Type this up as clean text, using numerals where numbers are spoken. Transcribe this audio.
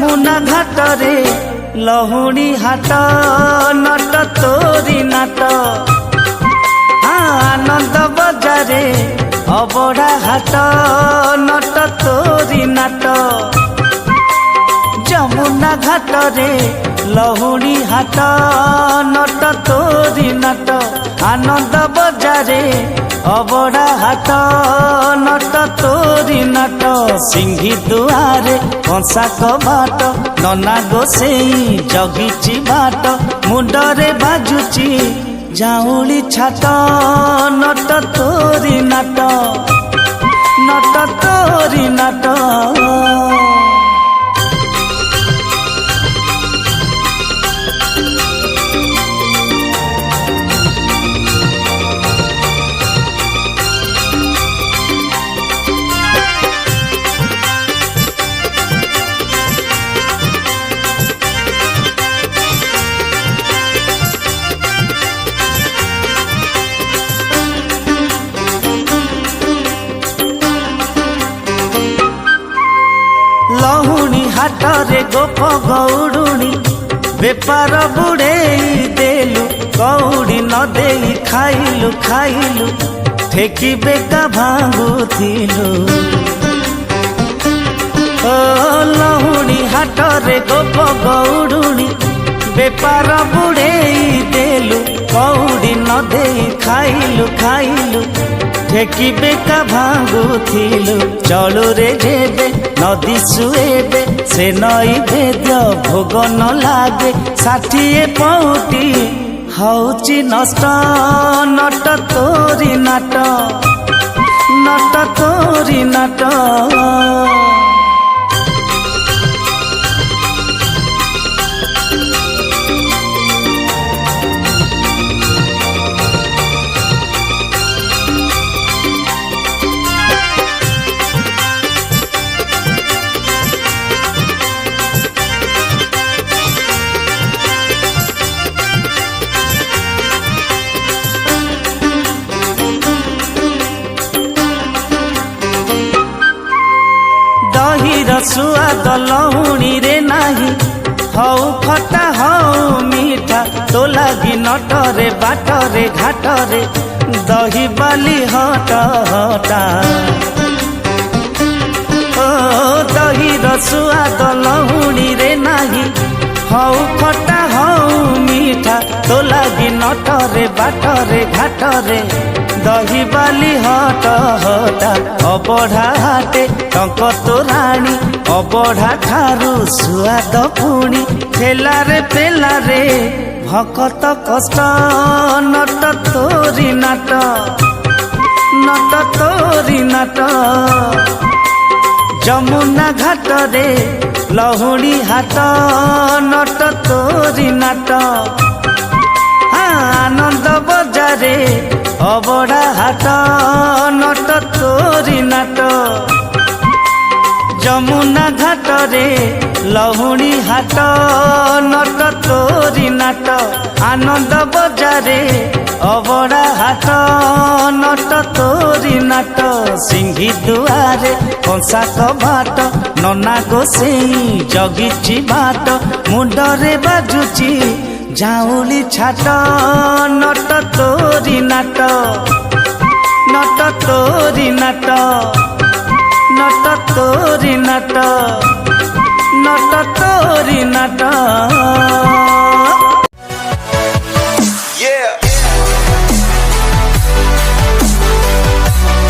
ଯମୁନା ଘାଟରେ ଲହୁଣୀ ହାଟ ନଟ ତୋରି ନାଟ ଆନନ୍ଦ ବଜାରେ ଅବଢା ହାଟ ନଟ ତୋରି ନାଟ ଯମୁନା ଘାଟରେ ଲହୁଣୀ ହାଟ ନଟ ତୋରି ନାଟ ଆନନ୍ଦ ବଜାରେ ଅବଢା ହାଟ ନଟ ତୋରି ନାଟ ସିଂହୀ ଦୁଆରେ କଂସା କବାଟ ନନା ଗୋସେଇ ଜଗିଛି ବାଟ ମୁଣ୍ଡରେ ବାଜୁଛି ଝାଉଁଳି ଛାଟ ନଟ ତୋରି ନାଟ ନଟ ତୋରି ନାଟ ଲହୁଣୀ ହାଟରେ ଗୋପ ଗଉଡୁଣୀ ବେପାର ବୁଡ଼େଇ ଦେଲୁ କଉଡ଼ି ନ ଦେଇ ଖାଇଲୁ ଖାଇଲୁ ଠେକି ବେକା ଭାଙ୍ଗୁଥିଲୁ ଓ ଲହୁଣୀ ହାଟରେ ଗୋପ ଗଉଡୁଣୀ ବେପାର ବୁଡ଼େଇ ଦେଲୁ କଉଡ଼ି ନ ଦେଇ ଖାଇଲୁ ଖାଇଲୁ ଠେକି ବେକା ଭାଙ୍ଗୁଥିଲୁ ଚଳୁରେ ଯେବେ ନଦୀ ସୁଏବେ ସେ ନଈ ଭେଦ୍ୟ ଭୋଗ ନ ଲାଗେ 60 ପଉଟି ହଉଛି ନଷ୍ଟ ନଟ ତୋରି ନାଟ ନଟ ତୋରି ନାଟ ଦହିର ସୁଆଦ ଲହୁଣୀରେ ନାହିଁ ହଉ ଖଟା ହଉ ମିଠା ତୋ ଲାଗି ନଟରେ ବାଟରେ ଘାଟରେ ଦହି ବାଲି ହଟ ହଟା ଓ ଦହିର ସୁଆଦ ଲହୁଣୀରେ ନାହିଁ ହଉ ଖଟା ହଉ ମିଠା ତୋ ଲାଗି ନଟରେ ବାଟରେ ଘାଟରେ ଦହି ବାଲି ହଟ ହଟା ଅବଢା ହାଟେ ଟଙ୍କ ତୋରାଣୀ ଅବଢା ଠାରୁ ସୁଆଦ ପୁଣି ଠେଲାରେ ପେଲାରେ ଭକତ କଷ୍ଟ ନଟ ତୋରି ନାଟ ନଟ ତୋରି ନାଟ ଯମୁନା ଘାଟରେ ଲହୁଣୀ ହାଟ ନଟ ତୋରି ନାଟ ଆନନ୍ଦ ବଜାରେ ଅବଢା ହାଟ ନଟ ତୋରି ନାଟ ଯମୁନା ଘାଟରେ ଲହୁଣୀ ହାଟ ନଟ ତୋରି ନାଟ ଆନନ୍ଦ ବଜାରେ ଅବଢା ହାଟ ନଟ ତୋରି ନାଟ ସିଂହୀ ଦୁଆରେ କଂସା କବାଟ ନନା ଗୋସେଇ ଜଗିଛି ବାଟ ମୁଣ୍ଡରେ ବାଜୁଛି ଝାଉଁଳି ଛାଟ ନଟ ତୋରି ନାଟ ନଟ ତୋରି ନାଟ ନଟ ତୋରି ନାଟ।